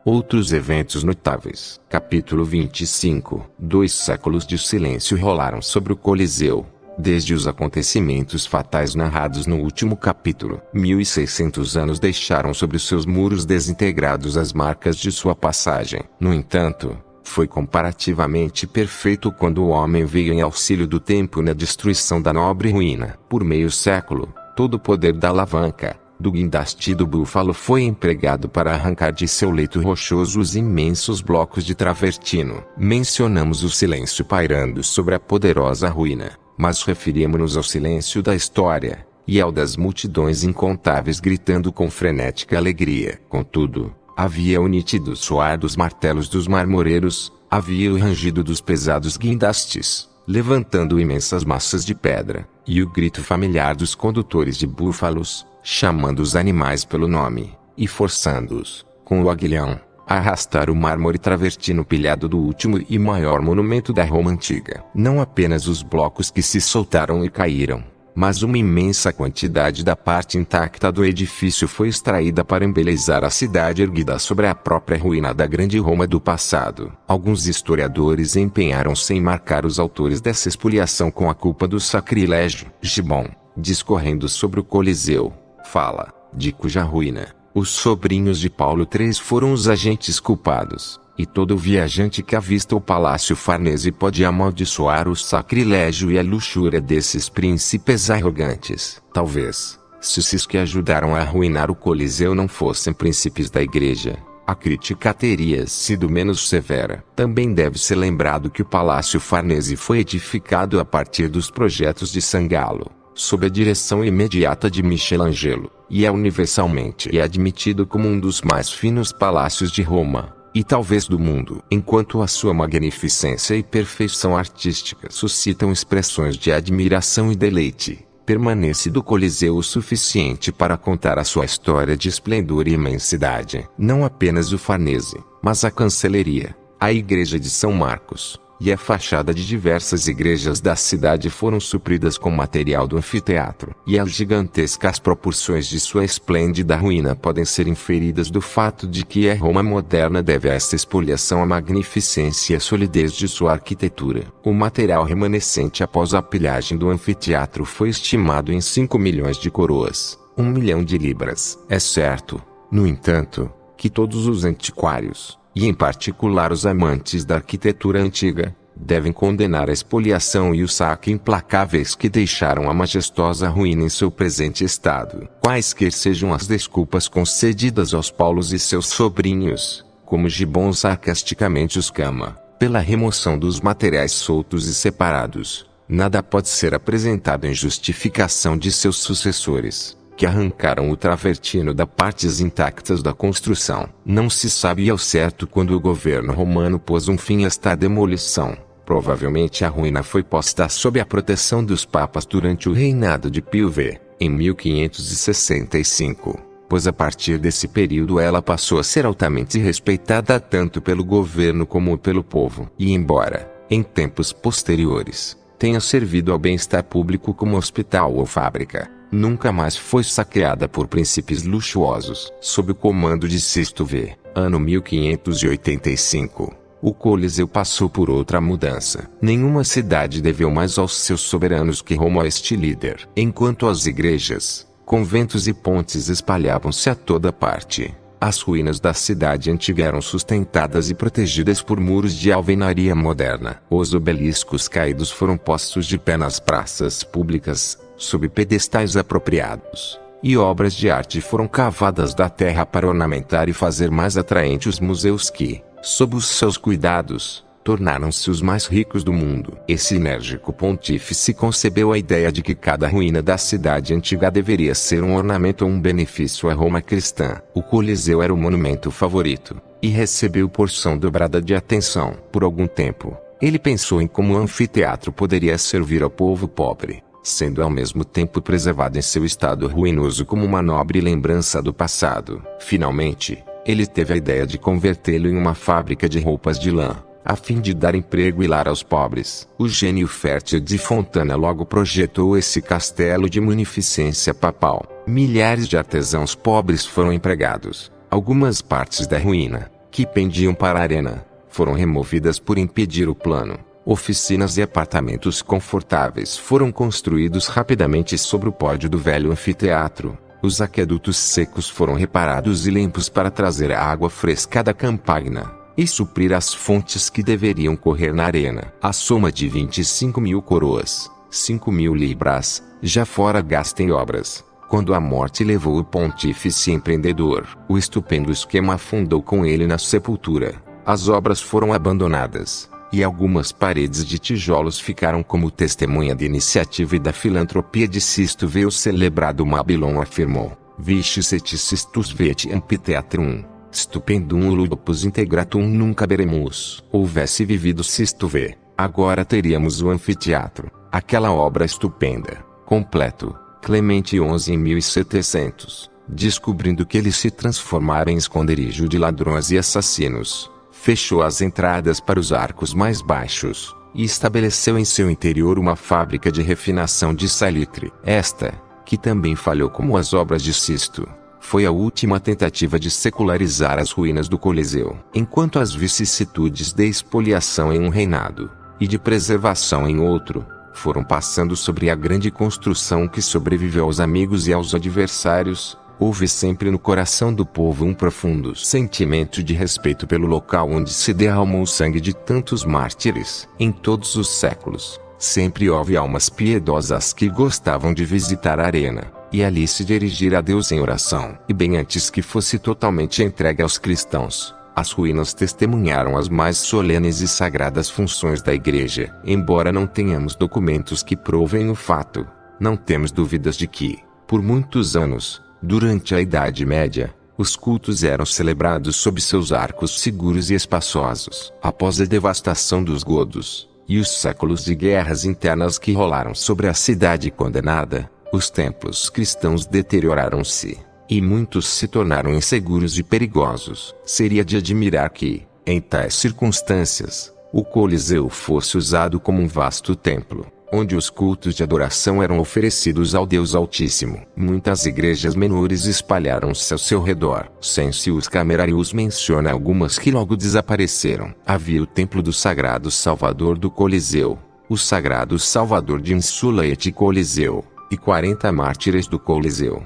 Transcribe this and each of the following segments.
Outros eventos notáveis. Capítulo 25. 2 séculos de silêncio rolaram sobre o Coliseu, desde os acontecimentos fatais narrados no último capítulo. 1600 anos deixaram sobre os seus muros desintegrados as marcas de sua passagem. No entanto, foi comparativamente perfeito quando o homem veio em auxílio do tempo na destruição da nobre ruína. Por meio século, todo o poder da alavanca, do guindaste do búfalo foi empregado para arrancar de seu leito rochoso os imensos blocos de travertino. Mencionamos o silêncio pairando sobre a poderosa ruína, mas referimos-nos ao silêncio da história, e ao das multidões incontáveis gritando com frenética alegria. Contudo, havia o nítido soar dos martelos dos marmoreiros, havia o rangido dos pesados guindastes, levantando imensas massas de pedra, e o grito familiar dos condutores de búfalos, chamando os animais pelo nome, e forçando-os, com o aguilhão, a arrastar o mármore travertino pilhado do último e maior monumento da Roma antiga. Não apenas os blocos que se soltaram e caíram, mas uma imensa quantidade da parte intacta do edifício foi extraída para embelezar a cidade erguida sobre a própria ruína da grande Roma do passado. Alguns historiadores empenharam-se em marcar os autores dessa expoliação com a culpa do sacrilégio. Gibbon, discorrendo sobre o Coliseu, fala, de cuja ruína, os sobrinhos de Paulo III foram os agentes culpados, e todo viajante que avista o Palácio Farnese pode amaldiçoar o sacrilégio e a luxúria desses príncipes arrogantes. Talvez, se os que ajudaram a arruinar o Coliseu não fossem príncipes da Igreja, a crítica teria sido menos severa. Também deve ser lembrado que o Palácio Farnese foi edificado a partir dos projetos de San Gallo, sob a direção imediata de Michelangelo, e é universalmente admitido como um dos mais finos palácios de Roma, e talvez do mundo. Enquanto a sua magnificência e perfeição artística suscitam expressões de admiração e deleite, permanece do Coliseu o suficiente para contar a sua história de esplendor e imensidade. Não apenas o Farnese, mas a Cancelaria, a Igreja de São Marcos, e a fachada de diversas igrejas da cidade foram supridas com material do anfiteatro. E as gigantescas proporções de sua esplêndida ruína podem ser inferidas do fato de que a Roma moderna deve a essa expoliação a magnificência e a solidez de sua arquitetura. O material remanescente após a pilhagem do anfiteatro foi estimado em 5 milhões de coroas, 1 milhão de libras. É certo, no entanto, que todos os antiquários, e em particular os amantes da arquitetura antiga, devem condenar a expoliação e o saque implacáveis que deixaram a majestosa ruína em seu presente estado. Quaisquer sejam as desculpas concedidas aos Paulos e seus sobrinhos, como Gibbon sarcasticamente os cama, pela remoção dos materiais soltos e separados, nada pode ser apresentado em justificação de seus sucessores, que arrancaram o travertino das partes intactas da construção. Não se sabe ao certo quando o governo romano pôs um fim a esta demolição. Provavelmente a ruína foi posta sob a proteção dos papas durante o reinado de Pio V, em 1565, pois a partir desse período ela passou a ser altamente respeitada tanto pelo governo como pelo povo. E embora, em tempos posteriores, tenha servido ao bem-estar público como hospital ou fábrica, nunca mais foi saqueada por príncipes luxuosos. Sob o comando de Sisto V, ano 1585, o Coliseu passou por outra mudança. Nenhuma cidade deveu mais aos seus soberanos que Roma a este líder. Enquanto as igrejas, conventos e pontes espalhavam-se a toda parte, as ruínas da cidade antiga eram sustentadas e protegidas por muros de alvenaria moderna. Os obeliscos caídos foram postos de pé nas praças públicas, sob pedestais apropriados, e obras de arte foram cavadas da terra para ornamentar e fazer mais atraentes os museus que, sob os seus cuidados, tornaram-se os mais ricos do mundo. Esse enérgico pontífice concebeu a ideia de que cada ruína da cidade antiga deveria ser um ornamento ou um benefício à Roma cristã. O Coliseu era o monumento favorito, e recebeu porção dobrada de atenção. Por algum tempo, ele pensou em como o anfiteatro poderia servir ao povo pobre, sendo ao mesmo tempo preservado em seu estado ruinoso como uma nobre lembrança do passado. Finalmente, ele teve a ideia de convertê-lo em uma fábrica de roupas de lã, a fim de dar emprego e lar aos pobres. O gênio fértil de Fontana logo projetou esse castelo de munificência papal. Milhares de artesãos pobres foram empregados. Algumas partes da ruína, que pendiam para a arena, foram removidas por impedir o plano. Oficinas e apartamentos confortáveis foram construídos rapidamente sobre o pódio do velho anfiteatro. Os aquedutos secos foram reparados e limpos para trazer a água fresca da Campagna e suprir as fontes que deveriam correr na arena. A soma de 25.000 coroas, 5.000 libras, já fora gasta em obras. Quando a morte levou o pontífice empreendedor, o estupendo esquema afundou com ele na sepultura. As obras foram abandonadas, e algumas paredes de tijolos ficaram como testemunha da iniciativa e da filantropia de Sisto V. O celebrado Mabilon afirmou: Vicis et Sistus vet amphitheatrum, stupendum lupus integratum nunca beremus. Houvesse vivido Sisto V, agora teríamos o anfiteatro, aquela obra estupenda, completo. Clemente XI em 1700, descobrindo que ele se transformara em esconderijo de ladrões e assassinos, fechou as entradas para os arcos mais baixos, e estabeleceu em seu interior uma fábrica de refinação de salitre. Esta, que também falhou como as obras de Sisto, foi a última tentativa de secularizar as ruínas do Coliseu. Enquanto as vicissitudes de expoliação em um reinado, e de preservação em outro, foram passando sobre a grande construção que sobreviveu aos amigos e aos adversários, houve sempre no coração do povo um profundo sentimento de respeito pelo local onde se derramou o sangue de tantos mártires. Em todos os séculos, sempre houve almas piedosas que gostavam de visitar a arena, e ali se dirigir a Deus em oração. E bem antes que fosse totalmente entregue aos cristãos, as ruínas testemunharam as mais solenes e sagradas funções da Igreja. Embora não tenhamos documentos que provem o fato, não temos dúvidas de que, por muitos anos, durante a Idade Média, os cultos eram celebrados sob seus arcos seguros e espaçosos. Após a devastação dos godos, e os séculos de guerras internas que rolaram sobre a cidade condenada, os templos cristãos deterioraram-se, e muitos se tornaram inseguros e perigosos. Seria de admirar que, em tais circunstâncias, o Coliseu fosse usado como um vasto templo, onde os cultos de adoração eram oferecidos ao Deus Altíssimo. Muitas igrejas menores espalharam-se ao seu redor. Cencius Camerarius menciona algumas que logo desapareceram. Havia o templo do Sagrado Salvador do Coliseu, o Sagrado Salvador de Insula et Coliseu, e 40 mártires do Coliseu.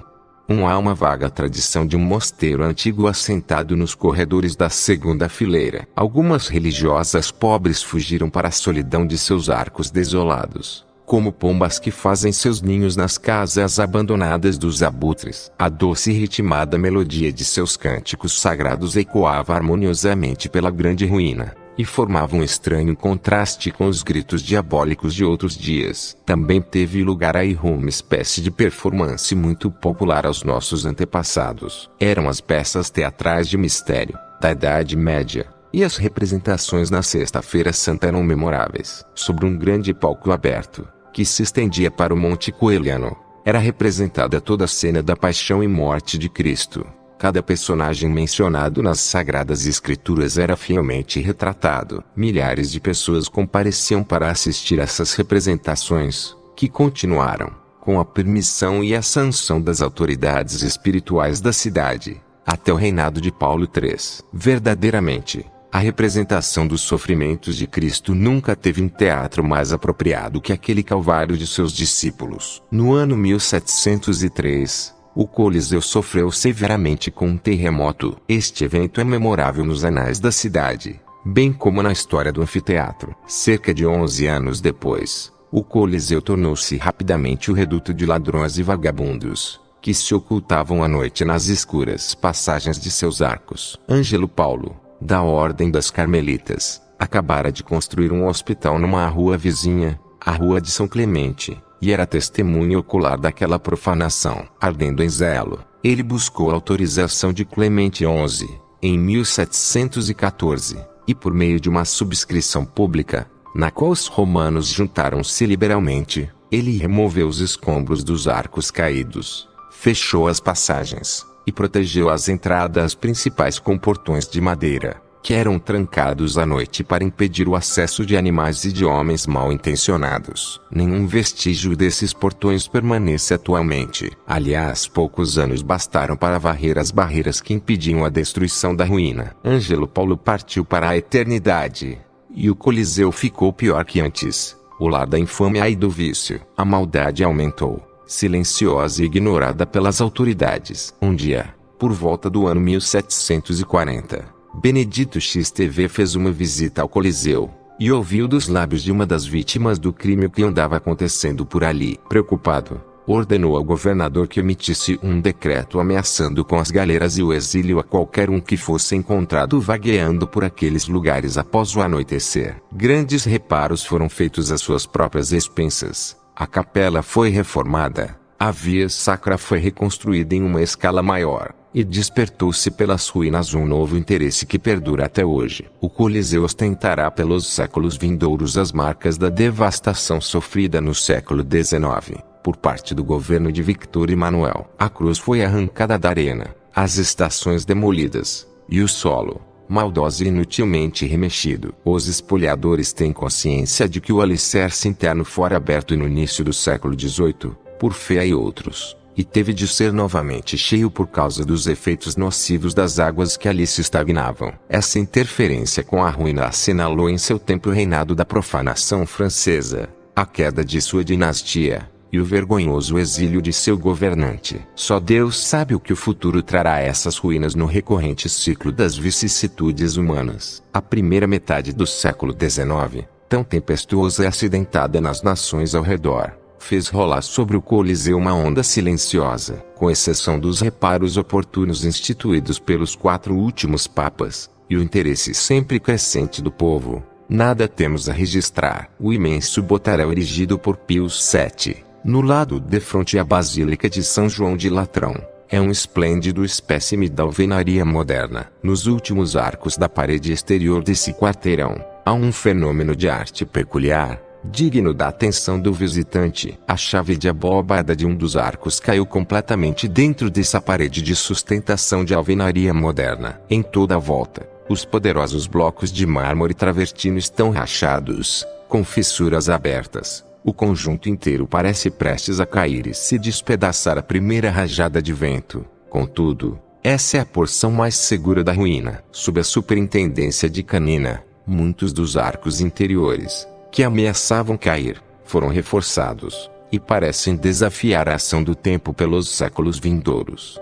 Há uma vaga tradição de um mosteiro antigo assentado nos corredores da segunda fileira. Algumas religiosas pobres fugiram para a solidão de seus arcos desolados, como pombas que fazem seus ninhos nas casas abandonadas dos abutres. A doce e ritmada melodia de seus cânticos sagrados ecoava harmoniosamente pela grande ruína, e formava um estranho contraste com os gritos diabólicos de outros dias. Também teve lugar aí uma espécie de performance muito popular aos nossos antepassados. Eram as peças teatrais de mistério, da Idade Média, e as representações na Sexta-feira Santa eram memoráveis. Sobre um grande palco aberto, que se estendia para o Monte Coeliano, era representada toda a cena da paixão e morte de Cristo. Cada personagem mencionado nas Sagradas Escrituras era fielmente retratado. Milhares de pessoas compareciam para assistir a essas representações, que continuaram, com a permissão e a sanção das autoridades espirituais da cidade, até o reinado de Paulo III. Verdadeiramente, a representação dos sofrimentos de Cristo nunca teve um teatro mais apropriado que aquele Calvário de seus discípulos. No ano 1703, o Coliseu sofreu severamente com um terremoto. Este evento é memorável nos anais da cidade, bem como na história do anfiteatro. Cerca de 11 anos depois, o Coliseu tornou-se rapidamente o reduto de ladrões e vagabundos, que se ocultavam à noite nas escuras passagens de seus arcos. Ângelo Paulo, da Ordem das Carmelitas, acabara de construir um hospital numa rua vizinha, a Rua de São Clemente, e era testemunha ocular daquela profanação. Ardendo em zelo, ele buscou a autorização de Clemente XI, em 1714, e por meio de uma subscrição pública, na qual os romanos juntaram-se liberalmente, ele removeu os escombros dos arcos caídos, fechou as passagens, e protegeu as entradas principais com portões de madeira, que eram trancados à noite para impedir o acesso de animais e de homens mal intencionados. Nenhum vestígio desses portões permanece atualmente. Aliás, poucos anos bastaram para varrer as barreiras que impediam a destruição da ruína. Ângelo Paulo partiu para a eternidade, e o Coliseu ficou pior que antes, o lar da infâmia e do vício. A maldade aumentou, silenciosa e ignorada pelas autoridades. Um dia, por volta do ano 1740, Benedito XTV fez uma visita ao Coliseu, e ouviu dos lábios de uma das vítimas do crime o que andava acontecendo por ali. Preocupado, ordenou ao governador que emitisse um decreto ameaçando com as galeras e o exílio a qualquer um que fosse encontrado vagueando por aqueles lugares após o anoitecer. Grandes reparos foram feitos às suas próprias expensas. A capela foi reformada, a via sacra foi reconstruída em uma escala maior, e despertou-se pelas ruínas um novo interesse que perdura até hoje. O Coliseu ostentará pelos séculos vindouros as marcas da devastação sofrida no século XIX, por parte do governo de Victor Emanuel. A cruz foi arrancada da arena, as estações demolidas, e o solo, maldoso e inutilmente remexido. Os espoliadores têm consciência de que o alicerce interno fora aberto no início do século XVIII, por Fea e outros, e teve de ser novamente cheio por causa dos efeitos nocivos das águas que ali se estagnavam. Essa interferência com a ruína assinalou em seu tempo o reinado da profanação francesa, a queda de sua dinastia, e o vergonhoso exílio de seu governante. Só Deus sabe o que o futuro trará a essas ruínas no recorrente ciclo das vicissitudes humanas. A primeira metade do século XIX, tão tempestuosa e acidentada nas nações ao redor, fez rolar sobre o Coliseu uma onda silenciosa. Com exceção dos reparos oportunos instituídos pelos 4 últimos papas, e o interesse sempre crescente do povo, nada temos a registrar. O imenso botarel erigido por Pio VII, no lado de frente à Basílica de São João de Latrão, é um esplêndido espécime da alvenaria moderna. Nos últimos arcos da parede exterior desse quarteirão, há um fenômeno de arte peculiar, digno da atenção do visitante. A chave de abóbada de um dos arcos caiu completamente dentro dessa parede de sustentação de alvenaria moderna. Em toda a volta, os poderosos blocos de mármore travertino estão rachados, com fissuras abertas. O conjunto inteiro parece prestes a cair e se despedaçar à primeira rajada de vento. Contudo, essa é a porção mais segura da ruína. Sob a superintendência de Canina, muitos dos arcos interiores, que ameaçavam cair, foram reforçados, e parecem desafiar a ação do tempo pelos séculos vindouros.